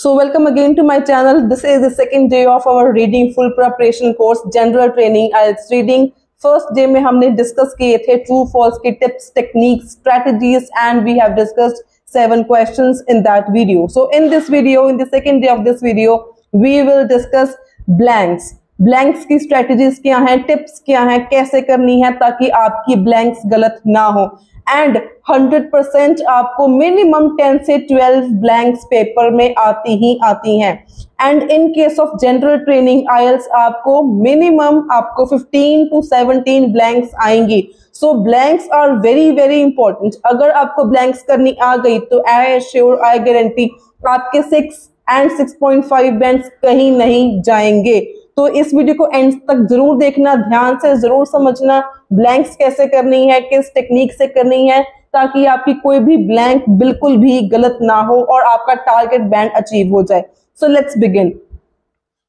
So welcome again to my channel. This is the second day of our reading full preparation course General Training IELTS Reading. First day में हमने discuss किए थे true false के tips, techniques, strategies and we have discussed 7 questions in that video. So in this video, in the second day of this video, we will discuss blanks. Blanks की strategies क्या हैं, tips क्या हैं, कैसे करनी है ताकि आपकी ब्लैंक्स गलत ना हो एंड 100% आपको मिनिमम 10 से 12 ब्लैंक्स पेपर में आती ही आती हैं and in case of general training IELTS आपको मिनिमम 15 to 17 ब्लैंक्स आएंगी. So blanks are very very important. अगर आपको ब्लैंक्स करनी आ गई तो आई एश्योर, आई गारंटी आपके 6 and 6.5 बैंड्स कहीं नहीं जाएंगे. तो इस वीडियो को एंड तक जरूर देखना, ध्यान से जरूर समझना ब्लैंक्स कैसे करनी है, किस टेक्निक से करनी है ताकि आपकी कोई भी ब्लैंक बिल्कुल भी गलत ना हो और आपका टारगेट बैंड अचीव हो जाए. So let's begin.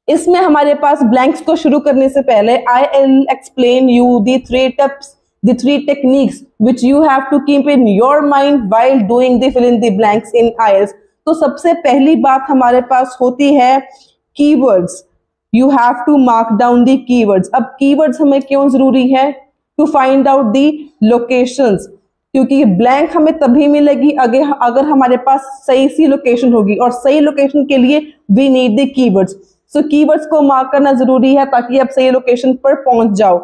इसमें हमारे पास ब्लैंक्स को शुरू करने से पहले I will explain you the 3 tips, the 3 techniques which you have to keep in your mind while doing the fill in the blanks in IELTS. तो सबसे पहली बात हमारे पास होती है keywords. You have to mark down the keywords. अब keywords हमें क्यों जरूरी है? To find out the locations. क्योंकि ब्लैंक हमें तभी मिलेगी अगर हमारे पास सही सी लोकेशन होगी और सही लोकेशन के लिए we need the keywords. So keywords को मार्क करना जरूरी है ताकि आप सही लोकेशन पर पहुंच जाओ.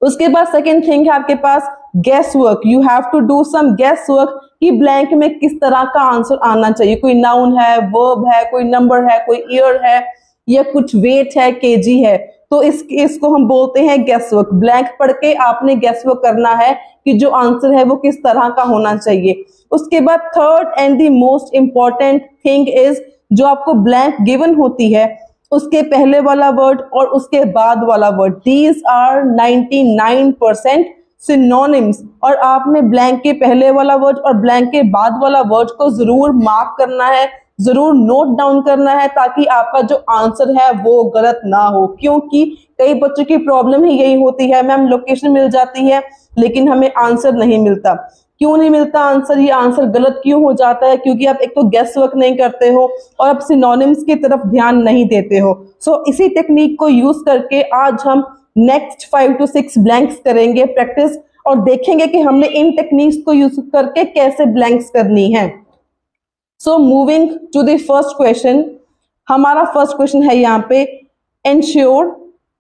उसके बाद सेकेंड थिंग है आपके पास guess work. You have to do some guess work कि ब्लैंक में किस तरह का आंसर आना चाहिए. कोई नाउन है, वर्ब है, कोई नंबर है, कोई ईयर है या कुछ वेट है, केजी है. तो इसको हम बोलते हैं गेस वर्क. ब्लैंक पढ़ के आपने गेस वर्क करना है कि जो आंसर है वो किस तरह का होना चाहिए. उसके बाद third and the most important thing is जो आपको ब्लैंक गिवन होती है उसके पहले वाला वर्ड और उसके बाद वाला वर्ड. दीज आर 99% सिनोनिम्स और आपने ब्लैंक के पहले वाला वर्ड और ब्लैंक के बाद वाला वर्ड को जरूर मार्क करना है, जरूर नोट डाउन करना है ताकि आपका जो आंसर है वो गलत ना हो. क्योंकि कई बच्चों की प्रॉब्लम ही यही होती है, मैम लोकेशन मिल जाती है लेकिन हमें आंसर नहीं मिलता. क्यों नहीं मिलता आंसर? ये आंसर गलत क्यों हो जाता है? क्योंकि आप एक तो गेस वर्क नहीं करते हो और आप सिनोनिम्स की तरफ ध्यान नहीं देते हो. सो इसी टेक्निक को यूज करके आज हम नेक्स्ट 5 to 6 ब्लैंक्स करेंगे प्रैक्टिस और देखेंगे कि हमने इन टेक्निक्स को यूज करके कैसे ब्लैंक्स करनी है. So moving to the first question. हमारा फर्स्ट क्वेश्चन है यहाँ पे ensure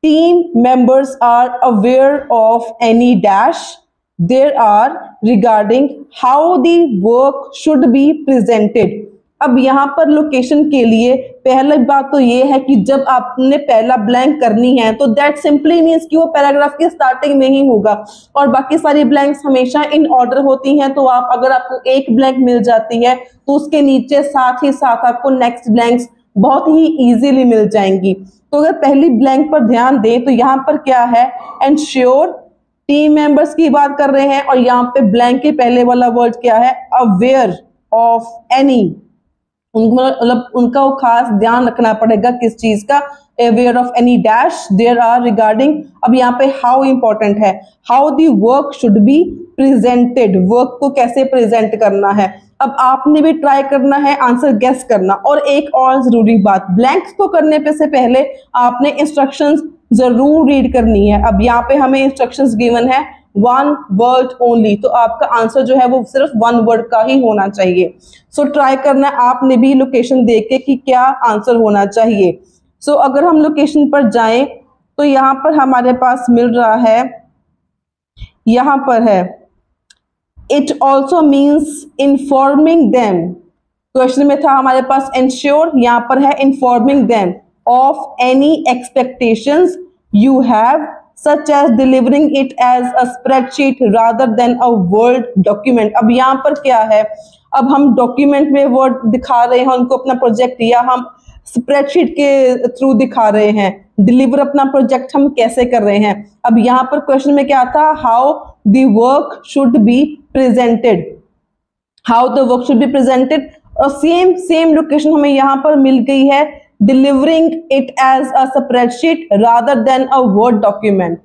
team members are aware of any dash there are regarding how the work should be presented. अब यहाँ पर लोकेशन के लिए पहली बात तो ये है कि जब आपने पहला ब्लैंक करनी है तो दैट सिंपली मीन्स कि वो पैराग्राफ की स्टार्टिंग में ही होगा और बाकी सारी ब्लैंक्स हमेशा इन ऑर्डर होती हैं. तो अगर आपको एक ब्लैंक मिल जाती है तो उसके नीचे साथ ही साथ आपको नेक्स्ट ब्लैंक्स बहुत ही इजीली मिल जाएंगी. तो अगर पहली ब्लैंक पर ध्यान दें तो यहाँ पर क्या है, एंश्योर टीम मेंबर्स की बात कर रहे हैं और यहाँ पे ब्लैंक के पहले वाला वर्ड क्या है, अवेयर ऑफ एनी. मतलब उनका वो खास ध्यान रखना पड़ेगा किस चीज का, aware of any dash there are regarding. अब यहाँ पे हाउ इंपॉर्टेंट है, how the work should be presented. Work को कैसे प्रेजेंट करना है. अब आपने भी ट्राई करना है आंसर गेस करना. और एक और जरूरी बात, ब्लैंक्स को करने पे से पहले आपने इंस्ट्रक्शंस जरूर रीड करनी है. अब यहाँ पे हमें इंस्ट्रक्शंस गिवन है 1 वर्ड ओनली, तो आपका आंसर जो है वो सिर्फ 1 वर्ड का ही होना चाहिए. सो ट्राई करना है आपने भी लोकेशन देख के कि क्या आंसर होना चाहिए. सो अगर हम लोकेशन पर जाएं तो यहाँ पर हमारे पास मिल रहा है, यहाँ पर है it also means informing them. Question में था हमारे पास एंश्योर, यहाँ पर है informing them of any expectations you have such as delivering it as a spreadsheet rather than a word document. अब यहाँ पर क्या है, अब हम डॉक्यूमेंट में वर्ड दिखा रहे हैं उनको अपना प्रोजेक्ट या हम स्प्रेडशीट के थ्रू दिखा रहे हैं. डिलीवर अपना प्रोजेक्ट हम कैसे कर रहे हैं. अब यहाँ पर क्वेश्चन में क्या था, how the work should be presented, how the work should be presented. और सेम लोकेशन हमें यहाँ पर मिल गई है delivering it as a spreadsheet rather than a word document.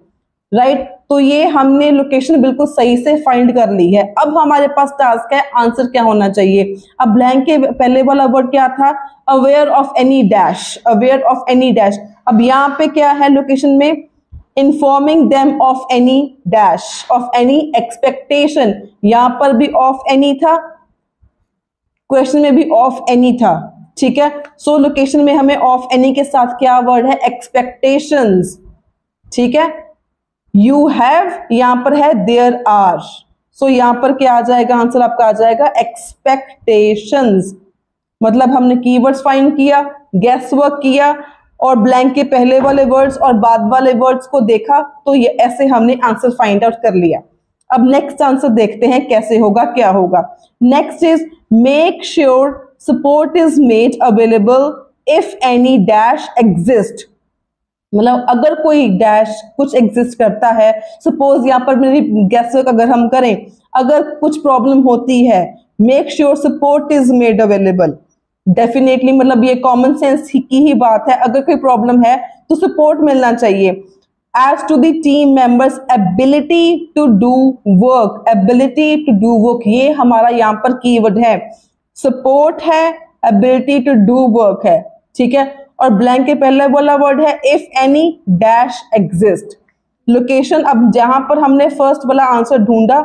Right. तो ये हमने लोकेशन बिल्कुल सही से फाइंड कर ली है। अब हमारे पास टास्क है आंसर क्या होना चाहिए। अब ब्लैंक के पहले वाला वर्ड क्या था, aware of any dash, aware of any dash. अब यहाँ पे क्या है लोकेशन में, informing them of any dash, of any expectation. यहां पर भी ऑफ एनी था, क्वेश्चन में भी ऑफ एनी था, ठीक है। सो लोकेशन में हमें ऑफ एनी के साथ क्या वर्ड है, एक्सपेक्टेशंस, ठीक है। यू हैव यहां पर है देयर आर, सो यहां पर क्या आ जाएगा, आंसर आपका आ जाएगा एक्सपेक्टेशंस। मतलब हमने कीवर्ड्स फाइंड किया, गेस वर्क किया और ब्लैंक के पहले वाले वर्ड्स और बाद वाले वर्ड्स को देखा, तो ये ऐसे हमने आंसर फाइंड आउट कर लिया। अब नेक्स्ट आंसर देखते हैं कैसे होगा, क्या होगा। Next is make sure support is made available if any dash exist. मतलब अगर कोई डैश कुछ एग्जिस्ट करता है, सपोज यहाँ पर मेरी गेस वर्क अगर हम करें, अगर कुछ प्रॉब्लम होती है, make sure support is made available. Definitely मतलब ये कॉमन सेंस की ही बात है, अगर कोई प्रॉब्लम है तो सपोर्ट मिलना चाहिए। As to the team members ability to do work, ability to do work ये हमारा यहाँ पर कीवर्ड है, सपोर्ट है, एबिलिटी टू डू वर्क है, ठीक है। और ब्लैंक के पहले वाला वर्ड है if any dash exist. Location, अब जहां पर हमने फर्स्ट वाला आंसर ढूंढा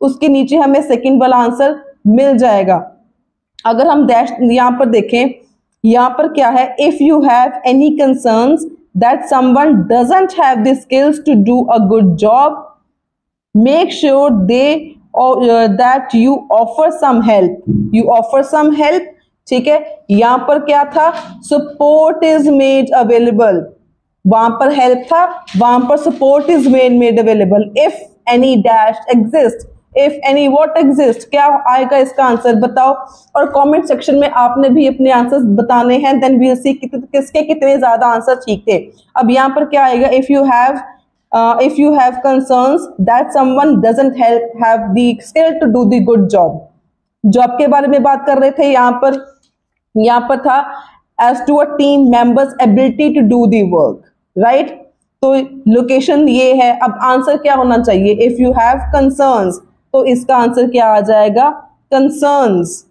उसके नीचे हमें सेकंड वाला आंसर मिल जाएगा। अगर हम डैश यहां पर देखें, यहां पर क्या है, if you have any concerns that someone doesn't have the skills to do a good job, make sure they that you offer some help, you offer some help, ठीक है। यहां पर क्या था, सपोर्ट इज मेड अवेलेबल, वहां पर help था, वहां पर support is made available. If any dash exist, if any what exist, क्या आएगा इसका आंसर बताओ। और कमेंट सेक्शन में आपने भी अपने आंसर्स बताने हैं, देन वी विल सी किसके कितने ज्यादा आंसर ठीक थे। अब यहां पर क्या आएगा, if you have concerns that someone doesn't have the skill to do the good job. Job के बारे में बात कर रहे थे, यहां पर था as to a team members ability to do the work, right. तो लोकेशन ये है। अब आंसर क्या होना चाहिए, इफ यू हैव कंसर्न्स, तो इसका आंसर क्या आ जाएगा, कंसर्न्स।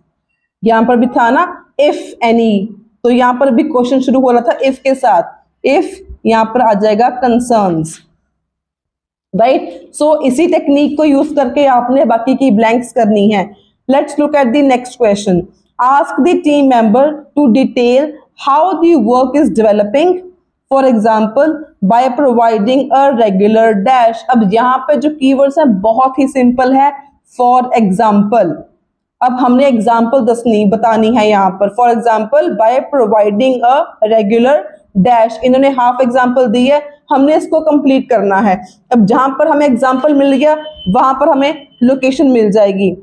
यहां पर भी था ना इफ एनी, तो यहां पर भी क्वेश्चन शुरू हो रहा था इफ के साथ, इफ यहां पर आ जाएगा कंसर्न्स, राइट। सो इसी टेक्निक को यूज करके आपने बाकी की ब्लैंक्स करनी है। Let's look at the next question. Ask the team member to detail how the work is developing, for example by providing a regular dash। अब यहाँ पे जो keywords है बहुत ही सिंपल है, for example। अब हमने एग्जाम्पल बतानी है यहाँ पर, for example by providing a regular dash। इन्होंने हाफ एग्जाम्पल दी है, हमने इसको कंप्लीट करना है। अब जहां पर हमें एग्जाम्पल मिल गया वहां पर हमें लोकेशन मिल जाएगी,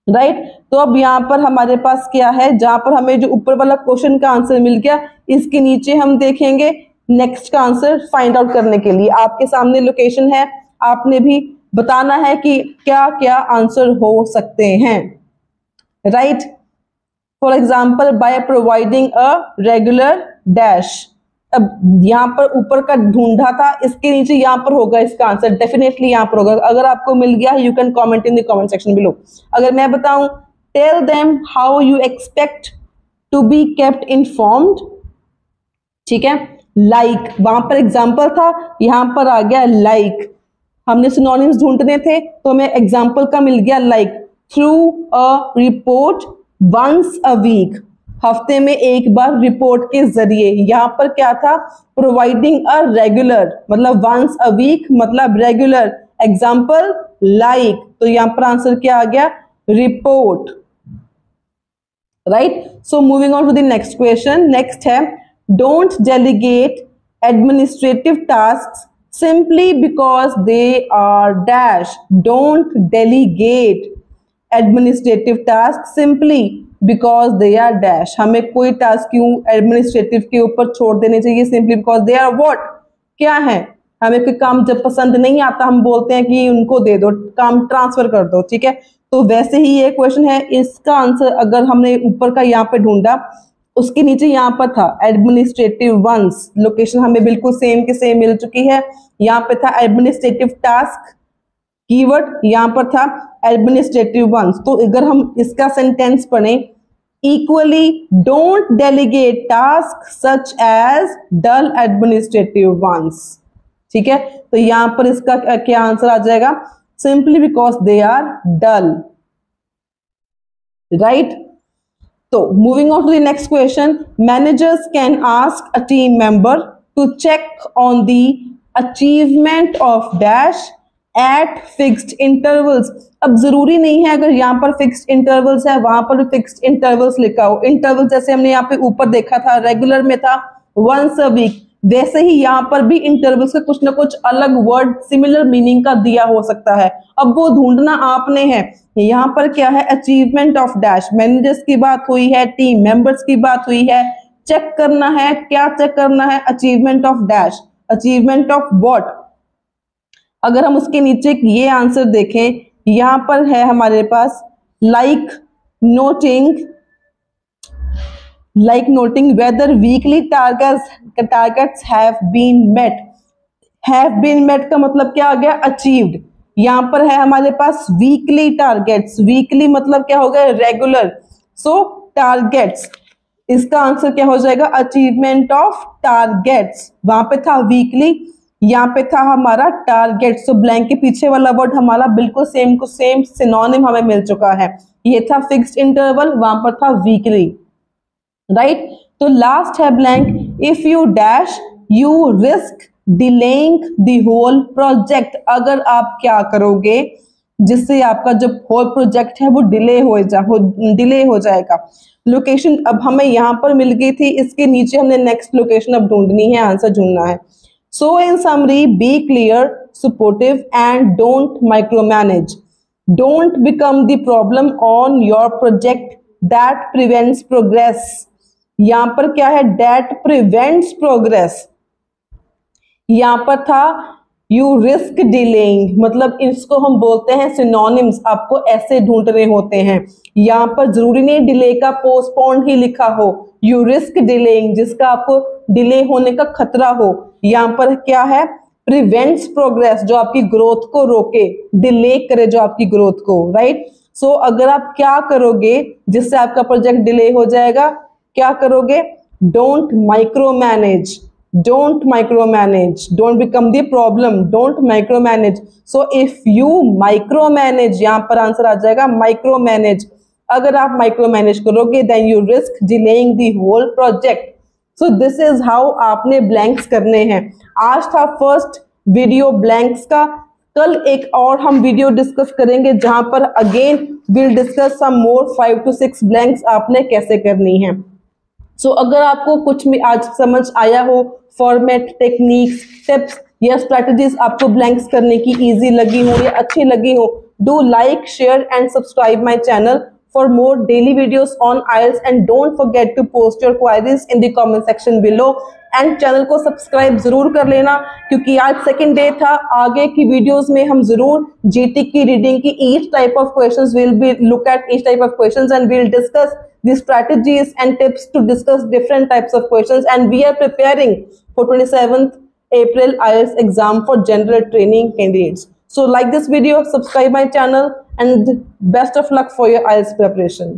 राइट। तो अब यहाँ पर हमारे पास क्या है, जहां पर हमें जो ऊपर वाला क्वेश्चन का आंसर मिल गया, इसके नीचे हम देखेंगे नेक्स्ट का आंसर फाइंड आउट करने के लिए। आपके सामने लोकेशन है, आपने भी बताना है कि क्या क्या आंसर हो सकते हैं, right. For example by providing a regular dash. अब यहाँ पर ऊपर का ढूंढा था, इसके नीचे यहाँ पर होगा इसका आंसर, डेफिनेटली यहाँ पर होगा। अगर आपको मिल गया you can comment in the comment section below. अगर मैं बताऊं, tell them how you expect to be kept informed, ठीक है। लाइक वहां पर एग्जाम्पल था, यहां पर आ गया लाइक। हमने सिनोनिम्स ढूंढने थे तो हमें एग्जाम्पल का मिल गया like. Through a report once a week, हफ्ते में एक बार रिपोर्ट के जरिए। यहां पर क्या था, प्रोवाइडिंग अ रेगुलर, मतलब वंस अ वीक मतलब रेगुलर, एग्जाम्पल लाइक। तो यहां पर आंसर क्या आ गया, report, right. So moving on to the next question. Next है, don't delegate administrative task simply because they are dash. Don't delegate administrative task simply because they are dash. हमें कोई task क्यों एडमिनिस्ट्रेटिव के ऊपर छोड़ देने चाहिए, simply because they are what, क्या है। हमें कोई काम जब पसंद नहीं आता हम बोलते हैं कि उनको दे दो, काम ट्रांसफर कर दो, ठीक है। तो वैसे ही ये क्वेश्चन है, इसका आंसर अगर हमने ऊपर का यहाँ पे ढूंढा, उसके नीचे यहाँ पर था एडमिनिस्ट्रेटिव वंस, लोकेशन हमें बिल्कुल सेम के सेम मिल चुकी है। यहाँ पे था एडमिनिस्ट्रेटिव टास्क कीवर्ड, यहाँ पर था एडमिनिस्ट्रेटिव वंस। तो अगर हम इसका सेंटेंस पढ़ें, equally don't delegate task such as dull administrative ones. ठीक है, तो यहाँ पर इसका क्या आंसर आ जाएगा, simply because they are dull, right. तो moving on to the next question, managers can ask a team member to check on the achievement of dash at fixed intervals. अब जरूरी नहीं है अगर यहाँ पर फिक्स्ड इंटरवल्स है वहां पर फिक्स्ड इंटरवल्स लिखा हो। इंटरवल जैसे हमने यहाँ पे ऊपर देखा था रेगुलर में था वंस अ वीक, वैसे ही यहाँ पर भी इंटरवल्स का कुछ ना कुछ अलग वर्ड सिमिलर मीनिंग का दिया हो सकता है। अब वो ढूंढना आपने है। यहाँ पर क्या है, अचीवमेंट ऑफ डैश, मैनेजर्स की बात हुई है, टीम मेंबर्स की बात हुई है, चेक करना है, क्या चेक करना है, achievement of dash, achievement of what. अगर हम उसके नीचे ये आंसर देखें, यहां पर है हमारे पास like noting whether weekly targets have been met. Have been met का मतलब क्या आ गया, अचीव्ड। यहां पर है हमारे पास वीकली टारगेट्स, वीकली मतलब क्या हो गया, रेगुलर। सो टारगेट्स, इसका आंसर क्या हो जाएगा, अचीवमेंट ऑफ टारगेट्स। वहां पे था वीकली, यहाँ पे था हमारा टारगेट। सो ब्लैंक के पीछे वाला वर्ड हमारा बिल्कुल सेम को सेम सिनोनिम हमें मिल चुका है। ये था फिक्स्ड इंटरवल, वहां पर था वीकली, राइट। तो लास्ट है blank, if you dash you risk delaying the whole project. अगर आप क्या करोगे जिससे आपका जो होल प्रोजेक्ट है वो डिले हो जाएगा। लोकेशन अब हमें यहाँ पर मिल गई थी, इसके नीचे हमने नेक्स्ट लोकेशन अब ढूंढनी है, आंसर ढूंढना है। So in summary, be clear, supportive and don't micromanage. Don't become the problem on your project that prevents progress. यहाँ पर क्या है, that prevents progress। यहाँ पर था you risk delaying, मतलब इसको हम बोलते हैं synonyms, आपको ऐसे ढूंढने होते हैं। यहाँ पर जरूरी नहीं डिले का पोस्टपोन ही लिखा हो, you risk delaying जिसका आपको डिले होने का खतरा हो। यहाँ पर क्या है, प्रिवेंट्स प्रोग्रेस जो आपकी ग्रोथ को रोके, डिले करे जो आपकी ग्रोथ को, राइट। सो अगर आप क्या करोगे जिससे आपका प्रोजेक्ट डिले हो जाएगा, क्या करोगे, don't micro manage, don't micro manage, don't become the problem, don't micro manage. So if you micro manage, यहाँ पर आंसर आ जाएगा माइक्रो मैनेज। अगर आप माइक्रो मैनेज करोगे then you risk delaying the whole project. So this is how आपने blanks करने हैं। आज था फर्स्ट वीडियो ब्लैंक्स का, कल एक और हम वीडियो डिस्कस करेंगे जहां पर again will discuss some more 5 to 6 blanks आपने कैसे करनी है। सो अगर आपको कुछ भी आज समझ आया हो, फॉर्मेट, टेक्निक्स, टिप्स या स्ट्रेटजीज आपको ब्लैंक्स करने की इजी लगी हो या अच्छी लगी हो, do like, share and subscribe my channel for more daily videos on IELTS and don't forget to post your queries in the comment section below and channel को सब्सक्राइब जरूर कर लेना क्योंकि आज सेकंड डे था। आगे की वीडियोस में हम जरूर जीटी की रीडिंग की each type of questions will be look at each type of questions and we'll discuss the strategies and tips to discuss different types of questions and we are preparing for 27th April IELTS exam for general training candidates. So like this video, subscribe my channel and best of luck for your IELTS preparation.